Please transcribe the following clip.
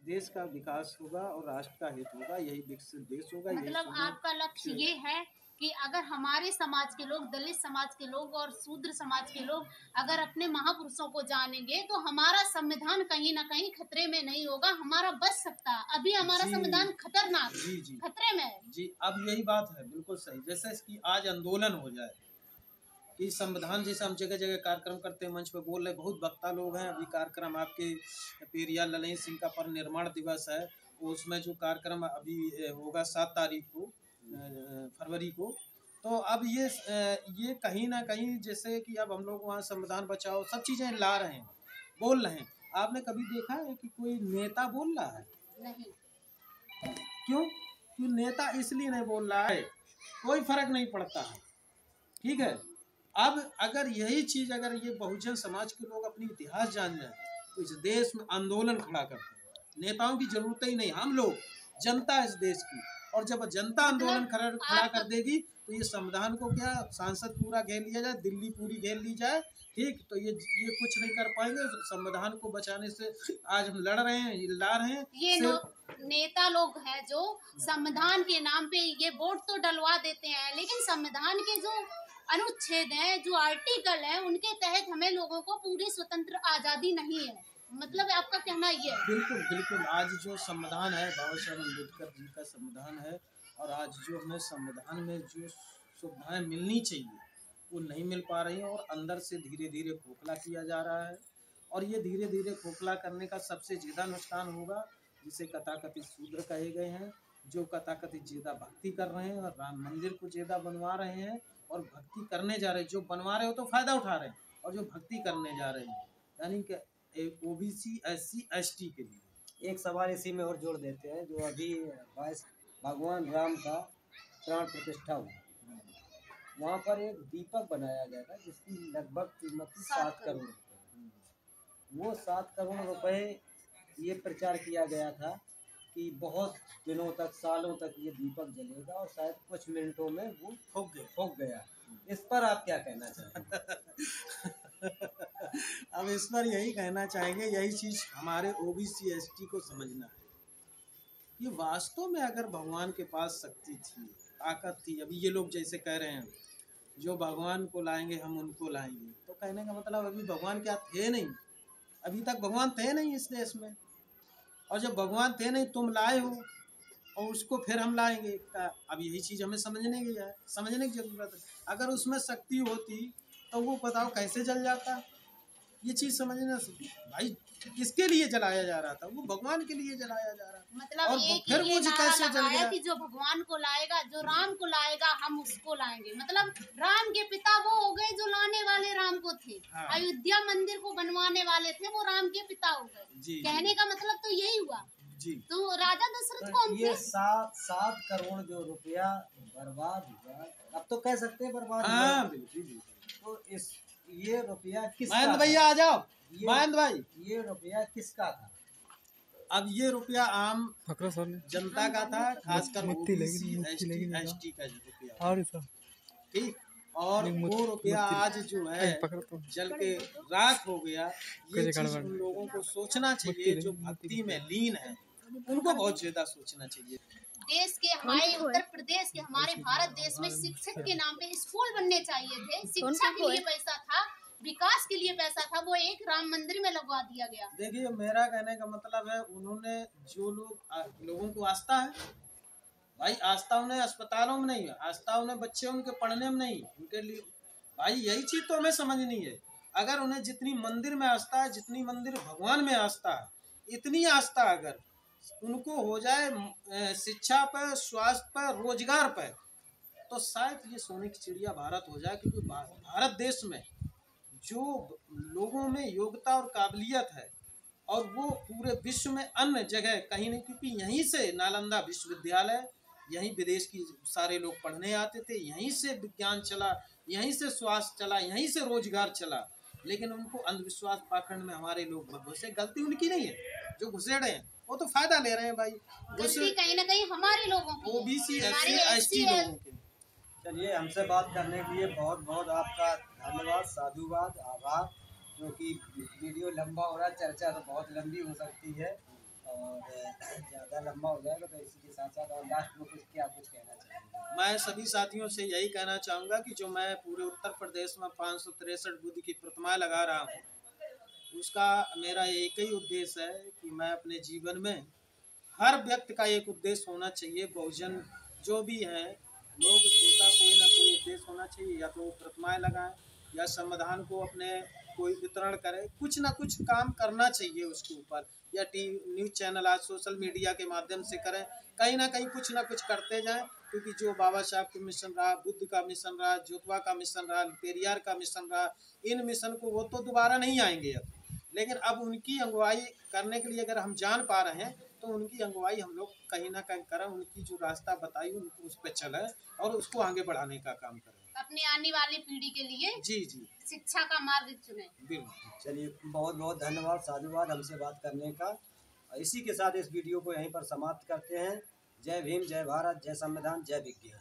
देश का विकास होगा और राष्ट्र का हित होगा, यही विकसित देश होगा। मतलब आपका लक्ष्य ये है कि अगर हमारे समाज के लोग, दलित समाज के लोग और शूद्र समाज के लोग अगर अपने महापुरुषों को जानेंगे तो हमारा संविधान कहीं ना कहीं खतरे में नहीं होगा, हमारा बच सकता है। अभी हमारा संविधान खतरनाक, जी जी खतरे में है। जी, अब यही बात है, बिल्कुल सही। जैसे इसकी आज आंदोलन हो जाए कि संविधान, जैसे हम जगह जगह कार्यक्रम करते हैं, मंच पे बोल रहे, बहुत वक्ता लोग हैं। अभी कार्यक्रम आपके पेरियार ललन सिंह का परिनिर्माण दिवस है, उसमें जो कार्यक्रम अभी होगा 7 तारीख को फरवरी को। तो अब ये कहीं ना कहीं जैसे कि अब हम लोग वहाँ संविधान बचाओ सब चीज़ें ला रहे हैं, बोल रहे हैं। आपने कभी देखा है कि कोई नेता बोल रहा है? नहीं। क्यों? क्यों नेता इसलिए नहीं बोल रहा है, कोई फर्क नहीं पड़ता है, ठीक है। अब अगर यही चीज़, अगर ये बहुजन समाज के लोग अपनी इतिहास जान जाए तो इस देश में आंदोलन खड़ा करते हैं। नेताओं की जरूरत ही नहीं, हम लोग जनता इस देश की। और जब जनता आंदोलन खड़ा कर देगी तो ये संविधान को क्या सांसद पूरा घेर लिया जाए, दिल्ली पूरी घेर ली जाए, ठीक, तो ये कुछ नहीं कर पाएंगे। संविधान को बचाने से आज हम लड़ रहे हैं, ला रहे हैं। ये नेता लोग हैं जो संविधान के नाम पे ये वोट तो डलवा देते हैं, लेकिन संविधान के जो अनुच्छेद हैं, जो आर्टिकल है, उनके तहत हमें लोगों को पूरी स्वतंत्र आजादी नहीं है। मतलब आपका कहना ये है? बिल्कुल बिल्कुल। आज जो संविधान है, बाबा साहब अम्बेडकर जी का संविधान है, और आज जो हमें संविधान में जो सुविधाएं मिलनी चाहिए वो नहीं मिल पा रही हैं, और अंदर से धीरे धीरे खोखला किया जा रहा है। और ये धीरे धीरे खोखला करने का सबसे ज़्यादा नुकसान होगा जिसे कथाकथित शूद्र कहे गए हैं, जो कथाकथित ज़्यादा भक्ति कर रहे हैं और राम मंदिर को ज़्यादा बनवा रहे हैं और भक्ति करने जा रहे हैं। जो बनवा रहे हो तो फ़ायदा उठा रहे हैं, और जो भक्ति करने जा रहे हैं यानी कि ओबीसी SC ST के लिए। एक सवाल इसी में और जोड़ देते हैं, जो अभी भगवान राम का प्राण प्रतिष्ठा हुआ, वहाँ पर एक दीपक बनाया गया था जिसकी लगभग कीमत 7 करोड़ रुपये। वो 7 करोड़ रुपए ये प्रचार किया गया था कि बहुत दिनों तक, सालों तक ये दीपक जलेगा, और शायद कुछ मिनटों में वो फूक गया। इस पर आप क्या कहना चाहेंगे? अब इस पर यही कहना चाहेंगे, यही चीज़ हमारे OBC ST को समझना है। ये वास्तव में अगर भगवान के पास शक्ति थी, ताकत थी, अभी ये लोग जैसे कह रहे हैं जो भगवान को लाएंगे हम उनको लाएंगे, तो कहने का मतलब अभी भगवान क्या थे नहीं, अभी तक भगवान थे नहीं इस देश में। और जब भगवान थे नहीं, तुम लाए हो और उसको फिर हम लाएंगे। अब यही चीज़ हमें समझने की ज़रूरत है। अगर उसमें शक्ति होती तो वो बताओ कैसे जल जाता, ये चीज़ समझना। भाई किसके लिए जलाया जा रहा था? वो भगवान के लिए जलाया जा रहा था। मतलब और फिर वो कैसे जल गया कि जो भगवान को लाएगा, जो राम को लाएगा, हम उसको लाएंगे। मतलब राम के पिता वो हो गए जो लाने वाले राम को थे। हाँ। अयोध्या मंदिर को बनवाने वाले थे वो राम के पिता हो गए। कहने का मतलब तो यही हुआ जी। तो राजा दशरथ कौन थे? ये 7 करोड़ जो रुपया बर्बाद हुआ, अब तो कह सकते हैं बर्बाद हुआ। तो इस ये रुपया किसका? महेंद्र भैया आ जाओ। महेंद्र भाई, ये रुपया किसका था? अब ये रुपया आम जनता का था, खासकर OBC ST का रुपया, ठीक। और वो रुपया आज जो है जल के राख हो गया। ये चीज उन लोगों को सोचना चाहिए जो भक्ति में लीन है, उनको बहुत ज्यादा सोचना चाहिए। देश के, हमारे उत्तर प्रदेश के, हमारे भारत देश में शिक्षक के नाम पे स्कूल बनने चाहिए थे। शिक्षा के लिए पैसा था, विकास के लिए पैसा था, वो एक राम मंदिर में लगवा दिया गया। देखिए, मेरा कहने का मतलब है, उन्होंने जो लोगों को आस्था है, भाई आस्था उन्हें अस्पतालों में नहीं है, आस्था उन्हें बच्चे उनके पढ़ने में नहीं, उनके लिए भाई यही चीज तो हमें समझनी है। अगर उन्हें जितनी मंदिर में आस्था है, जितनी मंदिर भगवान में आस्था है, इतनी आस्था अगर उनको हो जाए शिक्षा पर, स्वास्थ्य पर, रोजगार पर, तो शायद ये सोने की चिड़िया भारत हो जाए। क्योंकि भारत देश में जो लोगों में योग्यता और काबिलियत है, और वो पूरे विश्व में अन्य जगह कहीं नहीं, क्योंकि यहीं से नालंदा विश्वविद्यालय, यहीं विदेश की सारे लोग पढ़ने आते थे, यहीं से विज्ञान चला, यहीं से स्वास्थ्य चला, यहीं से रोजगार चला। लेकिन उनको अंधविश्वास पाखंड में हमारे लोग घुसे। गलती उनकी नहीं है, जो घुसेड़े हैं वो तो फायदा ले रहे हैं भाई। गलती कहीं ना कहीं हमारे लोगों की, OBC SC ST लोगों की। चलिए, हमसे बात करने के लिए बहुत बहुत आपका धन्यवाद, साधुवाद, आभार। क्योंकि वीडियो लंबा हो रहा है, चर्चा तो बहुत लंबी हो सकती है, और ज़्यादा लंबा हो जाएगा, तो इसी के साथ साथ और लास्ट में कुछ कहना चाहेंगे? मैं सभी साथियों से यही कहना चाहूँगा कि जो मैं पूरे उत्तर प्रदेश में 563 बुद्ध की प्रतिमाएं लगा रहा हूँ, उसका मेरा एक ही उद्देश्य है कि मैं अपने जीवन में, हर व्यक्ति का एक उद्देश्य होना चाहिए, बहुजन जो भी हैं लोग, उनका कोई ना कोई उद्देश्य होना चाहिए, या तो वो प्रतिमाएं लगाएं या संविधान को अपने कोई वितरण करे, कुछ ना कुछ काम करना चाहिए उसके ऊपर, या न्यूज़ चैनल आज सोशल मीडिया के माध्यम से करें, कहीं ना कहीं कुछ ना कुछ करते जाएं, क्योंकि जो बाबा साहब का मिशन रहा, बुद्ध का मिशन रहा, ज्योतिबा का मिशन रहा, पेरियार का मिशन रहा, इन मिशन को वो तो दोबारा नहीं आएंगे अब, लेकिन अब उनकी अगुवाई करने के लिए अगर हम जान पा रहे हैं तो उनकी अगुवाई हम लोग कहीं ना कहीं करें, उनकी जो रास्ता बताई उनको उस पर चले और उसको आगे बढ़ाने का काम करें, अपनी आने वाली पीढ़ी के लिए जी जी शिक्षा का मार्ग चुने। बिल्कुल। चलिए, बहुत बहुत धन्यवाद, साधुवाद हमसे बात करने का। इसी के साथ इस वीडियो को यहीं पर समाप्त करते हैं। जय भीम, जय भारत, जय संविधान, जय विज्ञान।